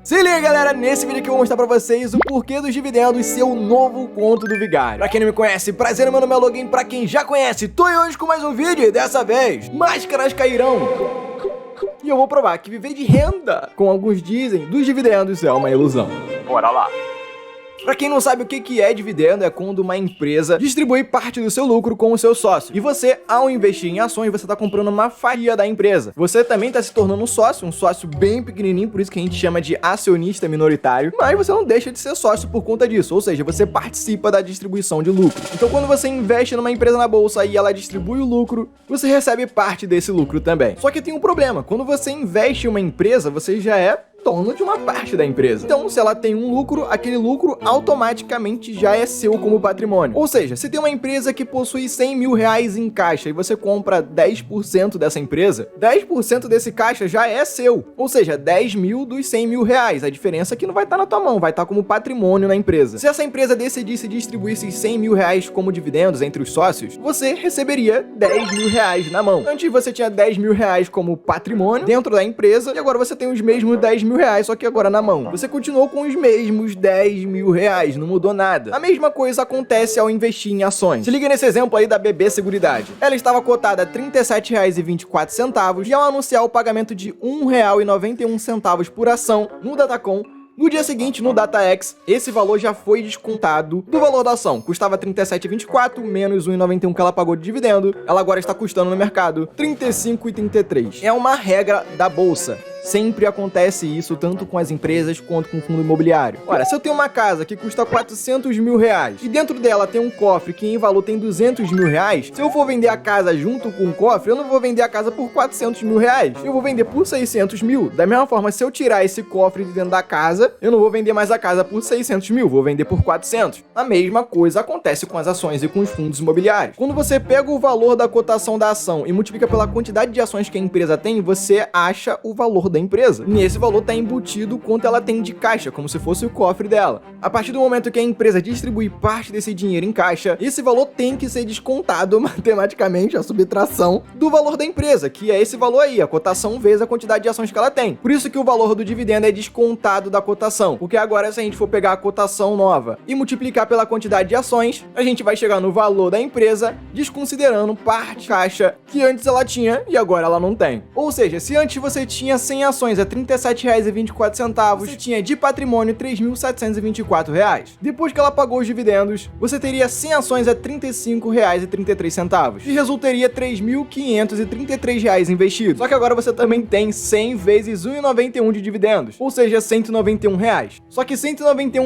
Se liga, galera, nesse vídeo aqui eu vou mostrar pra vocês o porquê dos dividendos ser o novo conto do vigário. Pra quem não me conhece, prazer, meu nome é Login. Pra quem já conhece, tô hoje com mais um vídeo e dessa vez, máscaras cairão. E eu vou provar que viver de renda, como alguns dizem, dos dividendos é uma ilusão. Bora lá. Pra quem não sabe o que é dividendo, é quando uma empresa distribui parte do seu lucro com o seu sócio. E você, ao investir em ações, você tá comprando uma fatia da empresa. Você também tá se tornando um sócio bem pequenininho, por isso que a gente chama de acionista minoritário. Mas você não deixa de ser sócio por conta disso, ou seja, você participa da distribuição de lucro. Então quando você investe numa empresa na bolsa e ela distribui o lucro, você recebe parte desse lucro também. Só que tem um problema, quando você investe em uma empresa, você já é dono de uma parte da empresa. Então, se ela tem um lucro, aquele lucro automaticamente já é seu como patrimônio. Ou seja, se tem uma empresa que possui 100 mil reais em caixa e você compra 10% dessa empresa, 10% desse caixa já é seu. Ou seja, 10 mil dos 100 mil reais. A diferença é que não vai estar na tua mão, vai estar como patrimônio na empresa. Se essa empresa decidisse distribuir esses 100 mil reais como dividendos entre os sócios, você receberia 10 mil reais na mão. Antes você tinha 10 mil reais como patrimônio dentro da empresa e agora você tem os mesmos 10 mil reais, só que agora na mão. Você continuou com os mesmos 10 mil reais, não mudou nada. A mesma coisa acontece ao investir em ações. Se liga nesse exemplo aí da BB Seguridade. Ela estava cotada a R$ 37,24 e ao anunciar o pagamento de R$ 1,91 por ação no Datacom, no dia seguinte, no DataX, esse valor já foi descontado do valor da ação. Custava R$ 37,24 menos R$ 1,91 que ela pagou de dividendo. Ela agora está custando no mercado R$ 35,33. É uma regra da bolsa. Sempre acontece isso, tanto com as empresas quanto com o fundo imobiliário. Ora, se eu tenho uma casa que custa 400 mil reais e dentro dela tem um cofre que em valor tem 200 mil reais, se eu for vender a casa junto com o cofre, eu não vou vender a casa por 400 mil reais. Eu vou vender por 600 mil. Da mesma forma, se eu tirar esse cofre de dentro da casa, eu não vou vender mais a casa por 600 mil, vou vender por 400. A mesma coisa acontece com as ações e com os fundos imobiliários. Quando você pega o valor da cotação da ação e multiplica pela quantidade de ações que a empresa tem, você acha o valor da empresa. Nesse valor está embutido o quanto ela tem de caixa, como se fosse o cofre dela. A partir do momento que a empresa distribui parte desse dinheiro em caixa, esse valor tem que ser descontado matematicamente, a subtração do valor da empresa, que é esse valor aí, a cotação vezes a quantidade de ações que ela tem. Por isso que o valor do dividendo é descontado da cotação, porque agora se a gente for pegar a cotação nova e multiplicar pela quantidade de ações, a gente vai chegar no valor da empresa, desconsiderando parte caixa que antes ela tinha e agora ela não tem. Ou seja, se antes você tinha 100 ações a R$ 37,24, você tinha de patrimônio R$ 3.724. Depois que ela pagou os dividendos, você teria 100 ações a R$ 35,33 e resultaria R$ 3.533 investidos. Só que agora você também tem 100 vezes 1,91 de dividendos, ou seja, R$ 191. Só que R$ 191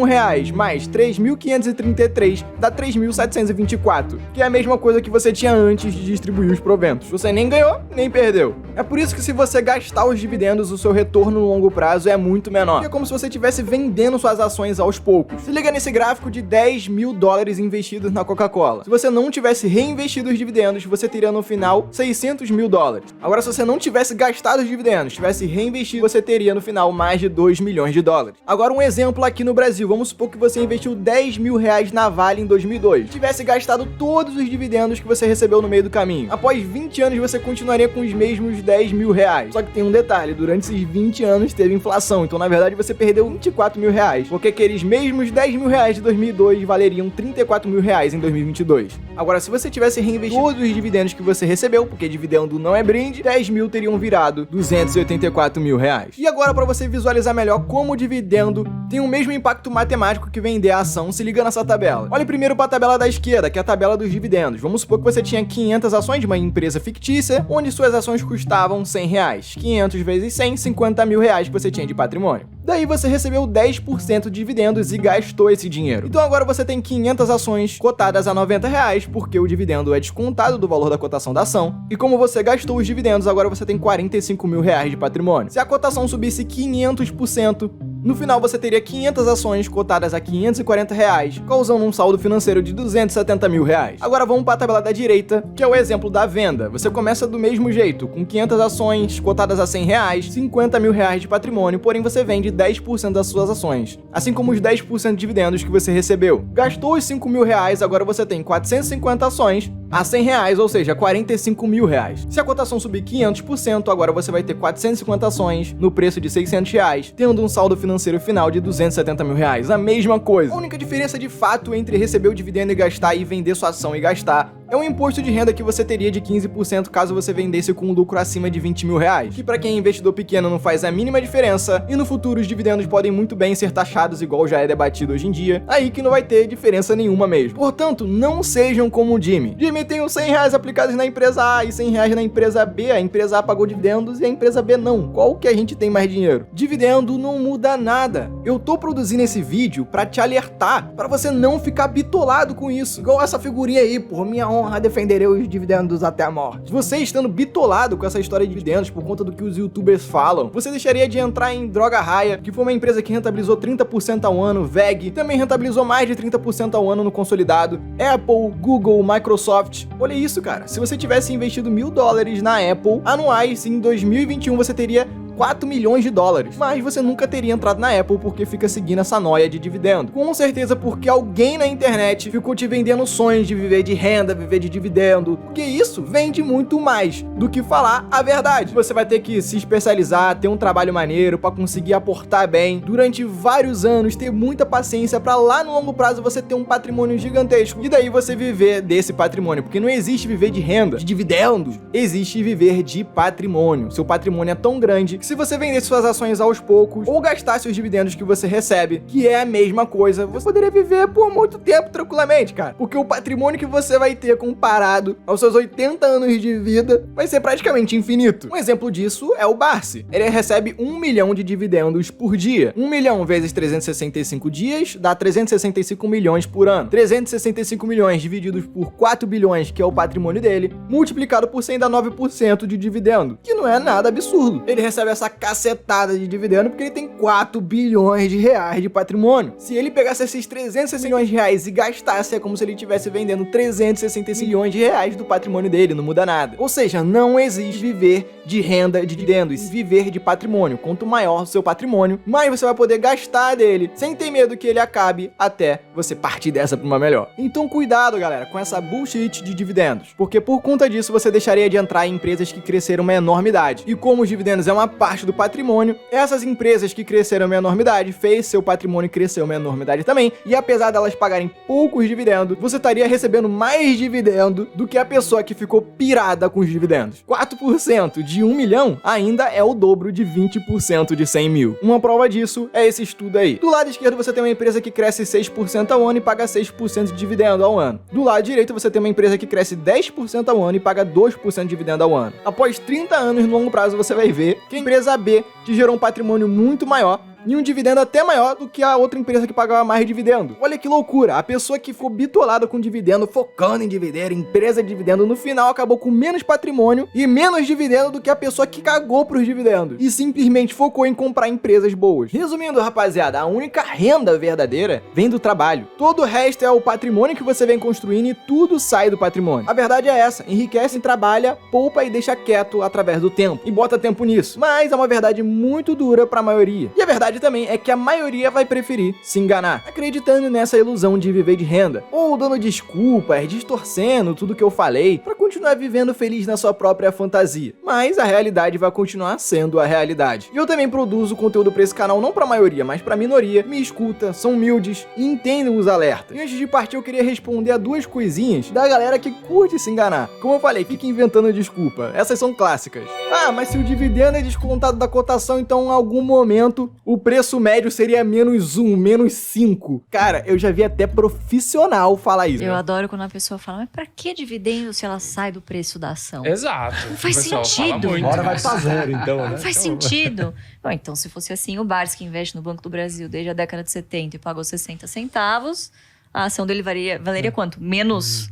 mais 3.533 dá 3.724, que é a mesma coisa que você tinha antes de distribuir os proventos. Você nem ganhou, nem perdeu. É por isso que se você gastar os dividendos, o seu retorno no longo prazo é muito menor. É como se você estivesse vendendo suas ações aos poucos. Se liga nesse gráfico de 10 mil dólares investidos na Coca-Cola. Se você não tivesse reinvestido os dividendos, você teria no final 600 mil dólares. Agora, se você não tivesse gastado os dividendos, tivesse reinvestido, você teria no final mais de 2 milhões de dólares. Agora, um exemplo aqui no Brasil. Vamos supor que você investiu 10 mil reais na Vale em 2002. Tivesse gastado todos os dividendos que você recebeu no meio do caminho. Após 20 anos, você continuaria com os mesmos 10 mil reais. Só que tem um detalhe, durante esses 20 anos teve inflação, então na verdade você perdeu 24 mil reais, porque aqueles mesmos 10 mil reais de 2002 valeriam 34 mil reais em 2022. Agora, se você tivesse reinvestido todos os dividendos que você recebeu, porque dividendo não é brinde, 10 mil teriam virado 284 mil reais. E agora, para você visualizar melhor como o dividendo tem o mesmo impacto matemático que vender a ação, se liga nessa tabela. Olha primeiro para a tabela da esquerda, que é a tabela dos dividendos. Vamos supor que você tinha 500 ações de uma empresa fictícia, onde suas ações custavam 100 reais. 500 vezes 100, 50 mil reais que você tinha de patrimônio. Daí você recebeu 10% de dividendos e gastou esse dinheiro. Então agora você tem 500 ações cotadas a 90 reais, porque o dividendo é descontado do valor da cotação da ação. E como você gastou os dividendos, agora você tem 45 mil reais de patrimônio. Se a cotação subisse 500%, no final você teria 500 ações cotadas a 540 reais, causando um saldo financeiro de 270 mil reais. Agora vamos para a tabela da direita, que é o exemplo da venda. Você começa do mesmo jeito, com 500 ações cotadas a 100 reais, 50 mil reais de patrimônio, porém você vende 10% das suas ações, assim como os 10% de dividendos que você recebeu. Gastou os 5 mil reais, agora você tem 450 ações a R$100, ou seja, R$45.000. Se a cotação subir 500%, agora você vai ter 450 ações no preço de R$600, tendo um saldo financeiro final de R$270.000. A mesma coisa. A única diferença de fato entre receber o dividendo e gastar e vender sua ação e gastar é um imposto de renda que você teria de 15% caso você vendesse com um lucro acima de R$20.000, que para quem é investidor pequeno não faz a mínima diferença, e no futuro os dividendos podem muito bem ser taxados igual já é debatido hoje em dia, aí que não vai ter diferença nenhuma mesmo. Portanto, não sejam como o Jimmy. Jimmy tem os R$100 aplicados na empresa A e R$100 na empresa B, a empresa A pagou dividendos e a empresa B não. Qual que a gente tem mais dinheiro? Dividendo não muda nada. Eu tô produzindo esse vídeo pra te alertar, pra você não ficar bitolado com isso. Igual essa figurinha aí, por minha honra, defenderei os dividendos até a morte. Você estando bitolado com essa história de dividendos por conta do que os youtubers falam, você deixaria de entrar em Droga Raia, que foi uma empresa que rentabilizou 30% ao ano, VEG também rentabilizou mais de 30% ao ano no consolidado, Apple, Google, Microsoft. Olha isso, cara. Se você tivesse investido $1.000 na Apple, anuais, em 2021 você teria $4 milhões, mas você nunca teria entrado na Apple porque fica seguindo essa noia de dividendo. Com certeza porque alguém na internet ficou te vendendo sonhos de viver de renda, viver de dividendo, porque isso vende muito mais do que falar a verdade. Você vai ter que se especializar, ter um trabalho maneiro para conseguir aportar bem durante vários anos, ter muita paciência para lá no longo prazo você ter um patrimônio gigantesco e daí você viver desse patrimônio, porque não existe viver de renda, de dividendos, existe viver de patrimônio. Seu patrimônio é tão grande se você vendesse suas ações aos poucos ou gastasse os dividendos que você recebe, que é a mesma coisa, você poderia viver por muito tempo tranquilamente, cara. Porque o patrimônio que você vai ter comparado aos seus 80 anos de vida vai ser praticamente infinito. Um exemplo disso é o Barsi. Ele recebe 1 milhão de dividendos por dia. 1 milhão vezes 365 dias dá 365 milhões por ano. 365 milhões divididos por 4 bilhões, que é o patrimônio dele, multiplicado por 100 dá 9% de dividendo, que não é nada absurdo. Ele recebe essa cacetada de dividendo porque ele tem 4 bilhões de reais de patrimônio. Se ele pegasse esses 360 milhões de reais e gastasse, é como se ele estivesse vendendo 365 milhões de reais do patrimônio dele, não muda nada. Ou seja, não existe viver de renda de dividendos, viver de patrimônio. Quanto maior o seu patrimônio, mais você vai poder gastar dele, sem ter medo que ele acabe até você partir dessa pra uma melhor. Então cuidado, galera, com essa bullshit de dividendos, porque por conta disso você deixaria de entrar em empresas que cresceram uma enormidade. E como os dividendos é uma parte do patrimônio, essas empresas que cresceram uma enormidade, fez seu patrimônio crescer uma enormidade também, e apesar delas pagarem poucos dividendos, você estaria recebendo mais dividendo do que a pessoa que ficou pirada com os dividendos. 4% de 1 milhão ainda é o dobro de 20% de 100 mil. Uma prova disso é esse estudo aí. Do lado esquerdo você tem uma empresa que cresce 6% ao ano e paga 6% de dividendo ao ano. Do lado direito você tem uma empresa que cresce 10% ao ano e paga 2% de dividendo ao ano. Após 30 anos no longo prazo você vai ver que a empresa B te gerou um patrimônio muito maior e um dividendo até maior do que a outra empresa que pagava mais dividendo. Olha que loucura, a pessoa que ficou bitolada com dividendo, focando em dividendo, empresa de dividendo, no final acabou com menos patrimônio e menos dividendo do que a pessoa que cagou pros dividendos e simplesmente focou em comprar empresas boas. Resumindo, rapaziada, a única renda verdadeira vem do trabalho. Todo o resto é o patrimônio que você vem construindo e tudo sai do patrimônio. A verdade é essa, enriquece, trabalha, poupa e deixa quieto através do tempo. E bota tempo nisso. Mas é uma verdade muito dura pra maioria. E a verdade também é que a maioria vai preferir se enganar, acreditando nessa ilusão de viver de renda, ou dando desculpas, distorcendo tudo que eu falei, pra continuar vivendo feliz na sua própria fantasia. Mas a realidade vai continuar sendo a realidade. E eu também produzo conteúdo pra esse canal não pra maioria, mas pra minoria, me escuta, são humildes e entendem os alertas. E antes de partir eu queria responder a duas coisinhas da galera que curte se enganar. Como eu falei, fica inventando desculpa, essas são clássicas. Ah, mas se o dividendo é descontado da cotação, então em algum momento o preço médio seria -1, -5. Cara, eu já vi até profissional falar isso. Eu adoro quando a pessoa fala, mas pra que dividendo se ela sai do preço da ação? Exato. Não faz sentido. Agora vai pra zero, então, né? Não faz sentido. Bom, então, se fosse assim, o Barsi, que investe no Banco do Brasil desde a década de 70 e pagou 60 centavos, a ação dele valeria quanto? Menos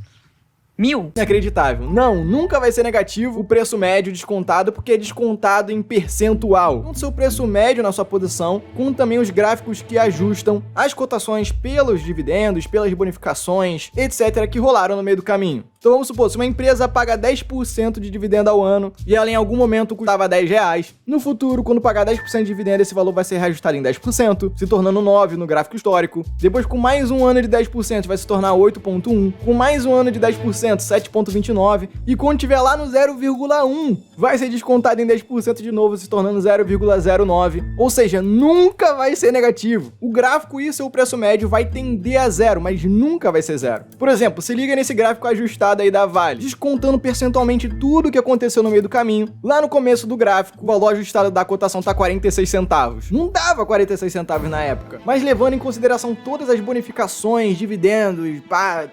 1.000? Inacreditável. Não, nunca vai ser negativo o preço médio descontado, porque é descontado em percentual. Tanto seu preço médio na sua posição, como também os gráficos que ajustam as cotações pelos dividendos, pelas bonificações, etc., que rolaram no meio do caminho. Então vamos supor, se uma empresa paga 10% de dividendo ao ano e ela em algum momento custava R$10, no futuro, quando pagar 10% de dividendo, esse valor vai ser reajustado em 10%, se tornando 9 no gráfico histórico. Depois, com mais um ano de 10%, vai se tornar 8,1. Com mais um ano de 10%, 7,29. E quando tiver lá no 0,1, vai ser descontado em 10% de novo, se tornando 0,09. Ou seja, nunca vai ser negativo. O gráfico e seu preço médio vai tender a zero, mas nunca vai ser zero. Por exemplo, se liga nesse gráfico ajustado aí da Vale, descontando percentualmente tudo o que aconteceu no meio do caminho. Lá no começo do gráfico, o valor ajustado da cotação tá 46 centavos. Não dava 46 centavos na época, mas levando em consideração todas as bonificações, dividendos,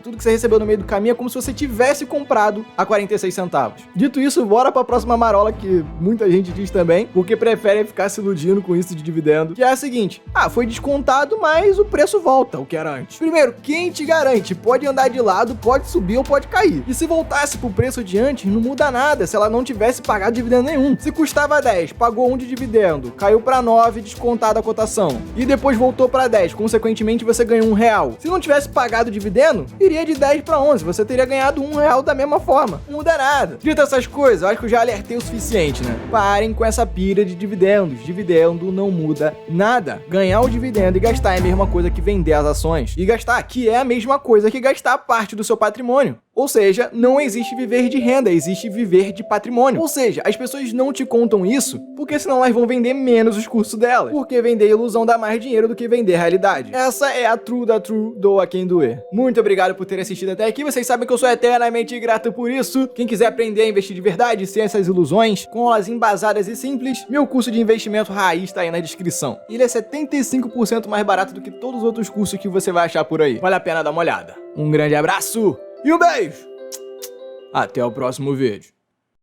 tudo que você recebeu no meio do caminho, é como se você tivesse comprado a 46 centavos. Dito isso, bora pra próxima marola que muita gente diz também, porque prefere ficar se iludindo com isso de dividendo, que é a seguinte: foi descontado, mas o preço volta ao que era antes. Primeiro, quem te garante? Pode andar de lado, pode subir ou pode cair. E se voltasse pro preço de antes, não muda nada se ela não tivesse pagado dividendo nenhum. Se custava 10, pagou 1 de dividendo, caiu pra 9, descontada a cotação, e depois voltou pra 10, consequentemente você ganhou R$1. Se não tivesse pagado dividendo, iria de 10 pra 11, você teria ganhado R$1 da mesma forma. Não muda nada. Dito essas coisas, eu acho que eu já alertei o suficiente, né? Parem com essa pira de dividendos. Dividendo não muda nada. Ganhar o dividendo e gastar é a mesma coisa que vender as ações. E gastar aqui é a mesma coisa que gastar parte do seu patrimônio. Ou seja, não existe viver de renda, existe viver de patrimônio. Ou seja, as pessoas não te contam isso, porque senão elas vão vender menos os cursos delas. Porque vender ilusão dá mais dinheiro do que vender realidade. Essa é a true da true, doa quem doer. Muito obrigado por terem assistido até aqui, vocês sabem que eu sou eternamente grato por isso. Quem quiser aprender a investir de verdade, sem essas ilusões, com aulas embasadas e simples, meu curso de investimento raiz tá aí na descrição. Ele é 75% mais barato do que todos os outros cursos que você vai achar por aí. Vale a pena dar uma olhada. Um grande abraço! E um beijo! Até o próximo vídeo.